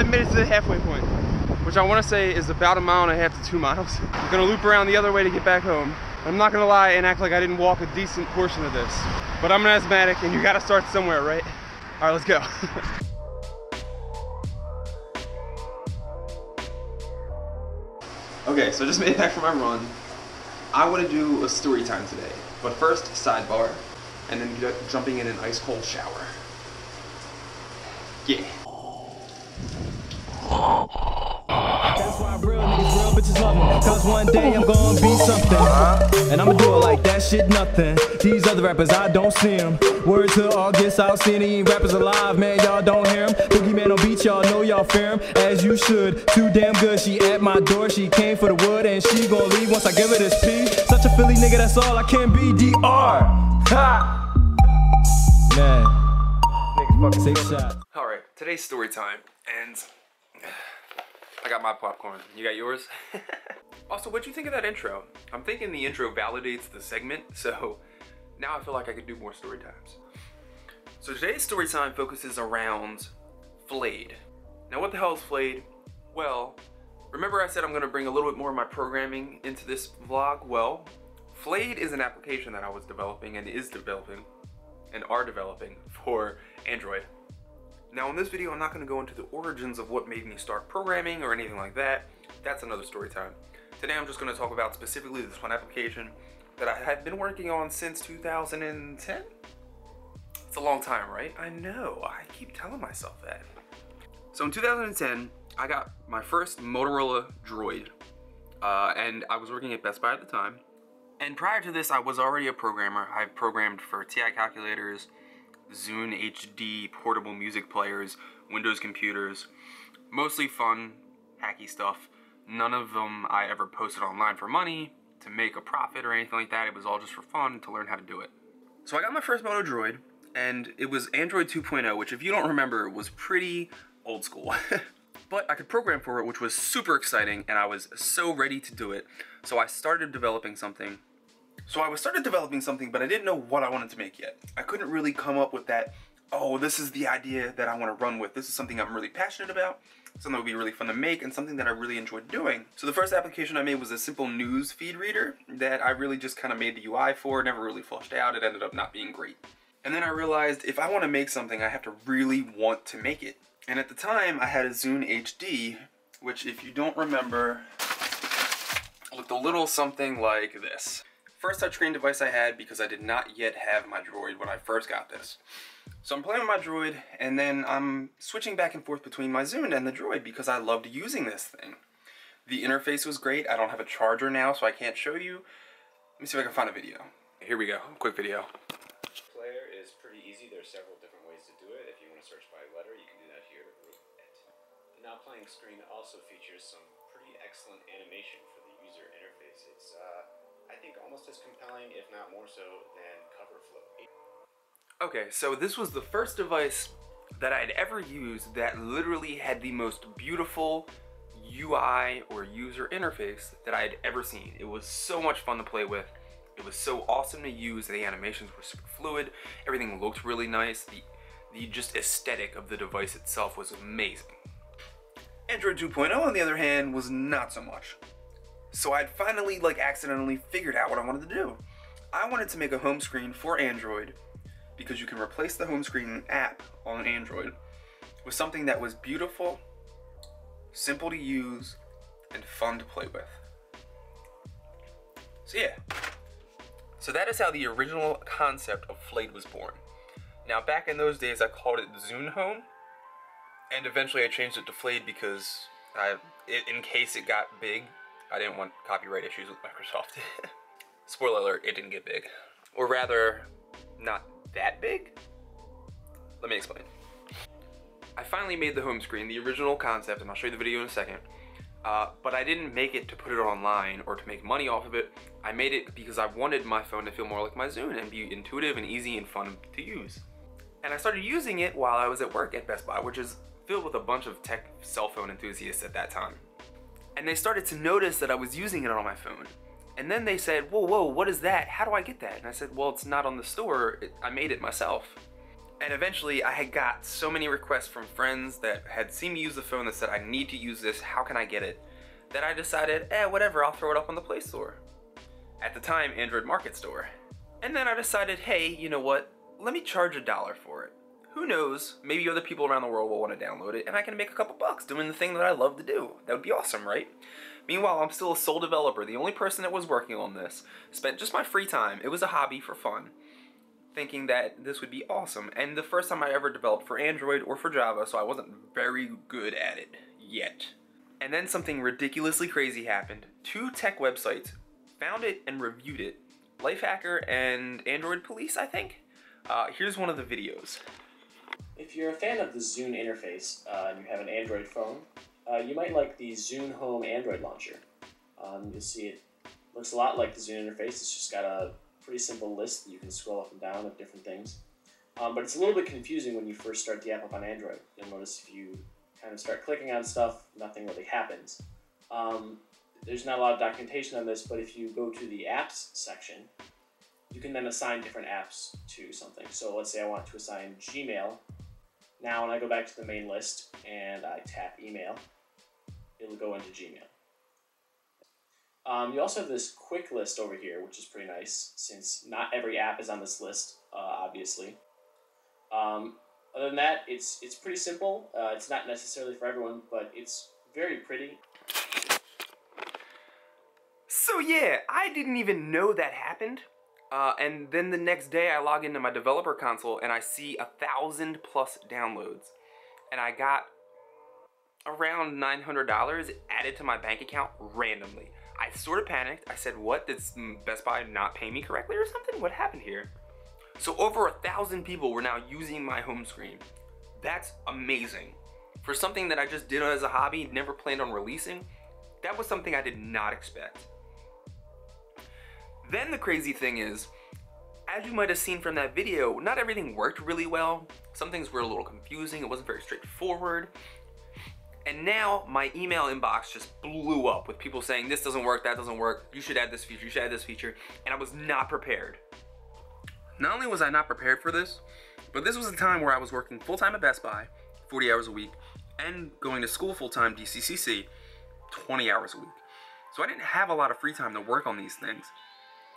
I made it to the halfway point, which I want to say is about 1.5 to 2 miles. I'm gonna loop around the other way to get back home. I'm not gonna lie and act like I didn't walk a decent portion of this, but I'm an asthmatic and you gotta start somewhere, right? All right, let's go. Okay, so I just made it back from my run. I want to do a story time today, but first, sidebar, and then jumping in an ice cold shower. Yeah. That's why real niggas, real bitches love me. Cause one day I'm gonna be something. And I'ma do it like that shit nothing. These other rappers, I don't see them. Word to August, I'll see any rappers alive, man, y'all don't hear him. Boogie Man on beat, y'all know y'all fear him. As you should, too damn good. She at my door, she came for the wood, and she gon' leave once I give her this P. Such a Philly nigga, that's all I can be. DR. Ha! Man. Niggas fucking take shots. Alright, today's story time, and I got my popcorn. You got yours? Also, what'd you think of that intro? I'm thinking the intro validates the segment, so now I feel like I could do more story times. So today's story time focuses around Flayed. Now what the hell is Flayed? Well, remember I said I'm gonna bring a little bit more of my programming into this vlog? Well, Flayed is an application that I was developing and is developing and are developing for Android. Now in this video, I'm not going to go into the origins of what made me start programming or anything like that. That's another story time. Today I'm just going to talk about specifically this one application that I have been working on since 2010? It's a long time, right? I know, I keep telling myself that. So in 2010, I got my first Motorola Droid, and I was working at Best Buy at the time. And prior to this, I was already a programmer. I programmed for TI calculators, Zune HD portable music players, Windows computers, mostly fun, hacky stuff. None of them I ever posted online for money, to make a profit or anything like that. It was all just for fun, to learn how to do it. So I got my first Moto Droid, and it was Android 2.0, which if you don't remember, was pretty old school. But I could program for it, which was super exciting, and I was so ready to do it. So I started developing something. But I didn't know what I wanted to make yet. I couldn't really come up with that, oh, this is the idea that I want to run with. This is something I'm really passionate about, something that would be really fun to make, and something that I really enjoyed doing. So the first application I made was a simple news feed reader that I really just kind of made the UI for, never really flushed out. It ended up not being great. And then I realized if I want to make something, I have to really want to make it. And at the time, I had a Zune HD, which if you don't remember, looked a little something like this. First touchscreen device I had because I did not yet have my Droid when I first got this. So I'm playing with my Droid, and then I'm switching back and forth between my Zune and the Droid because I loved using this thing. The interface was great. I don't have a charger now, so I can't show you. Let me see if I can find a video. Here we go, quick video. Player is pretty easy. There's several different ways to do it. If you want to search by letter, you can do that here. The now playing screen also features some pretty excellent animation for the user interface. It's I think almost as compelling, if not more so, than CoverFlow. Okay, so this was the first device that I'd ever used that literally had the most beautiful UI or user interface that I had ever seen. It was so much fun to play with. It was so awesome to use. The animations were super fluid. Everything looked really nice. The just aesthetic of the device itself was amazing. Android 2.0, on the other hand, was not so much. So I'd finally accidentally figured out what I wanted to do. I wanted to make a home screen for Android because you can replace the home screen app on Android with something that was beautiful, simple to use, and fun to play with. So yeah. So that is how the original concept of Flayed was born. Now back in those days I called it Zune Home, and eventually I changed it to Flayed because in case it got big, I didn't want copyright issues with Microsoft. Spoiler alert, it didn't get big. Or rather, not that big? Let me explain. I finally made the home screen, the original concept, and I'll show you the video in a second. But I didn't make it to put it online or to make money off of it. I made it because I wanted my phone to feel more like my Zune and be intuitive and easy and fun to use. And I started using it while I was at work at Best Buy, which is filled with a bunch of tech cell phone enthusiasts at that time. And they started to notice that I was using it on my phone. And then they said, whoa, what is that? How do I get that? And I said, well, it's not on the store. I made it myself. And eventually I had got so many requests from friends that had seen me use the phone that said, I need to use this, how can I get it? That I decided, whatever, I'll throw it up on the Play Store. At the time, Android Market Store. And then I decided, hey, you know what? Let me charge $1 for it. Who knows, maybe other people around the world will want to download it and I can make a couple bucks doing the thing that I love to do. That would be awesome, right? Meanwhile, I'm still a sole developer, the only person that was working on this. Spent just my free time, it was a hobby for fun, thinking that this would be awesome. And the first time I ever developed for Android or for Java, so I wasn't very good at it yet. And then something ridiculously crazy happened. 2 tech websites found it and reviewed it. Lifehacker and Android Police, I think. Here's one of the videos. If you're a fan of the Zune interface and you have an Android phone, you might like the Zune Home Android launcher. You'll see it looks a lot like the Zune interface. It's just got a pretty simple list that you can scroll up and down of different things. But it's a little bit confusing when you first start the app up on Android. You'll notice if you kind of start clicking on stuff, nothing really happens. There's not a lot of documentation on this, but if you go to the apps section, you can then assign different apps to something. So let's say I want to assign Gmail. Now when I go back to the main list and I tap email, it'll go into Gmail. You also have this quick list over here, which is pretty nice, since not every app is on this list, obviously. Other than that, it's pretty simple. It's not necessarily for everyone, but it's very pretty. So yeah, I didn't even know that happened. And then the next day I log into my developer console and I see 1,000+ downloads. And I got around $900 added to my bank account randomly. I sort of panicked. I said, what, did Best Buy not pay me correctly or something? What happened here? So over 1,000 people were now using my home screen. That's amazing. For something that I just did as a hobby, never planned on releasing, that was something I did not expect. Then the crazy thing is, as you might have seen from that video, not everything worked really well. Some things were a little confusing, it wasn't very straightforward. And now my email inbox just blew up with people saying, this doesn't work, that doesn't work, you should add this feature, you should add this feature, and I was not prepared. Not only was I not prepared for this, but this was a time where I was working full-time at Best Buy, 40 hours a week, and going to school full-time, DCCC, 20 hours a week. So I didn't have a lot of free time to work on these things.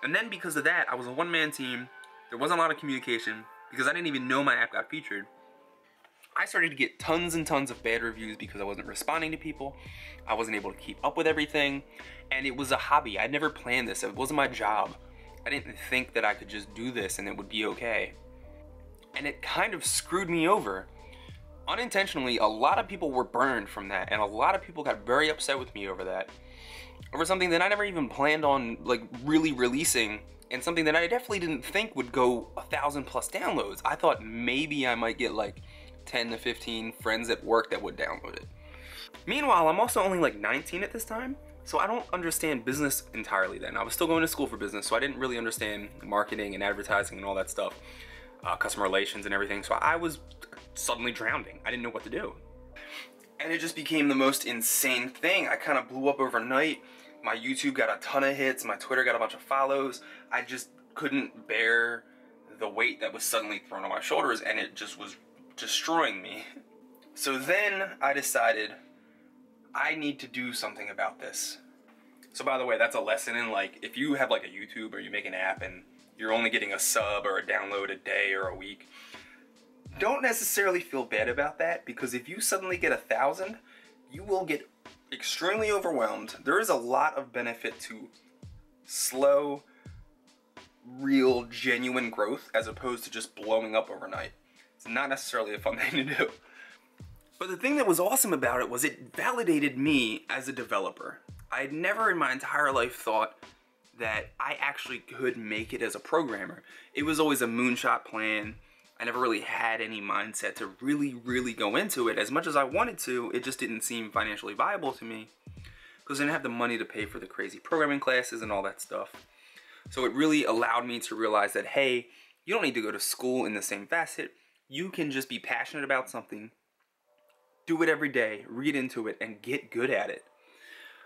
And then because of that, I was a one-man team, there wasn't a lot of communication, because I didn't even know my app got featured. I started to get tons and tons of bad reviews because I wasn't responding to people, I wasn't able to keep up with everything, and it was a hobby. I'd never planned this, it wasn't my job. I didn't think that I could just do this and it would be okay. And it kind of screwed me over. Unintentionally, a lot of people were burned from that, and a lot of people got very upset with me over that. Over something that I never even planned on like really releasing, and something that I definitely didn't think would go 1,000+ downloads. I thought maybe I might get like 10 to 15 friends at work that would download it. Meanwhile, I'm also only like 19 at this time, so I don't understand business entirely then. I was still going to school for business, so I didn't really understand marketing and advertising and all that stuff, customer relations and everything, so I was suddenly drowning. I didn't know what to do. And it just became the most insane thing. I kind of blew up overnight. My YouTube got a ton of hits, my Twitter got a bunch of follows. I just couldn't bear the weight that was suddenly thrown on my shoulders, and it just was destroying me. So then I decided I need to do something about this. So by the way, that's a lesson in like, if you have like a YouTube or you make an app and you're only getting a sub or a download a day or a week, don't necessarily feel bad about that, because if you suddenly get 1,000, you will get extremely overwhelmed. There is a lot of benefit to slow, real, genuine growth as opposed to just blowing up overnight. It's not necessarily a fun thing to do. But the thing that was awesome about it was it validated me as a developer. I had never in my entire life thought that I actually could make it as a programmer. It was always a moonshot plan. I never really had any mindset to really go into it. As much as I wanted to, it just didn't seem financially viable to me because I didn't have the money to pay for the crazy programming classes and all that stuff. So it really allowed me to realize that, hey, you don't need to go to school in the same facet. You can just be passionate about something, do it every day, read into it, and get good at it.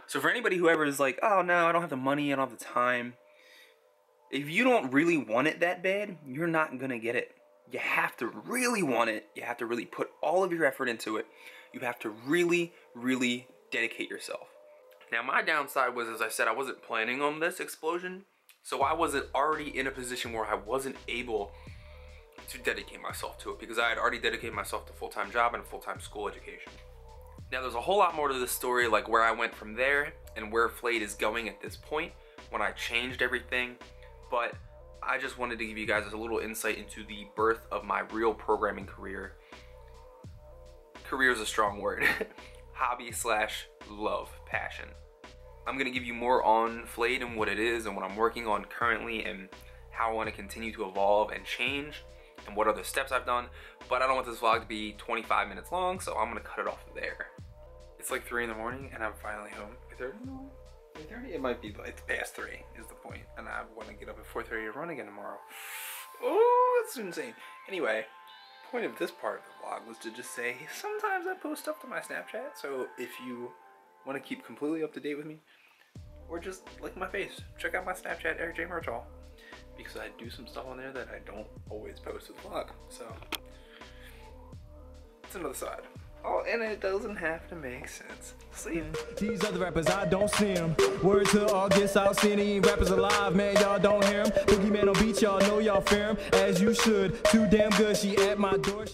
So for anybody who ever is like, oh no, I don't have the money, I don't have the time, if you don't really want it that bad, you're not gonna get it. You have to really want it. You have to really put all of your effort into it. You have to really, really dedicate yourself. Now, my downside was, as I said, I wasn't planning on this explosion. So I wasn't already in a position where I wasn't able to dedicate myself to it because I had already dedicated myself to full-time job and full-time school education. Now, there's a whole lot more to this story, like where I went from there and where Flayed is going at this point when I changed everything. But I just wanted to give you guys a little insight into the birth of my real programming career. Career is a strong word. Hobby / love, passion. I'm gonna give you more on Flayed and what it is and what I'm working on currently and how I want to continue to evolve and change and what other steps I've done. But I don't want this vlog to be 25 minutes long, so I'm gonna cut it off there. It's like 3 in the morning and I'm finally home. 3:30? It might be, it's past 3 is the point. And I want to get up at 4:30 to run again tomorrow. Oh, that's insane. Anyway, point of this part of the vlog was to just say, sometimes I post stuff to my Snapchat. So if you want to keep completely up to date with me, or just like my face, check out my Snapchat, Eric J. Murtaugh, because I do some stuff on there that I don't always post to the vlog. So it's another side. Oh, and it doesn't have to make sense. See? These other rappers, I don't see them. Word to August, I'll see any rappers alive, man, y'all don't hear them. Boogie Man on beat, y'all know y'all fear him, as you should. Too damn good, she at my door.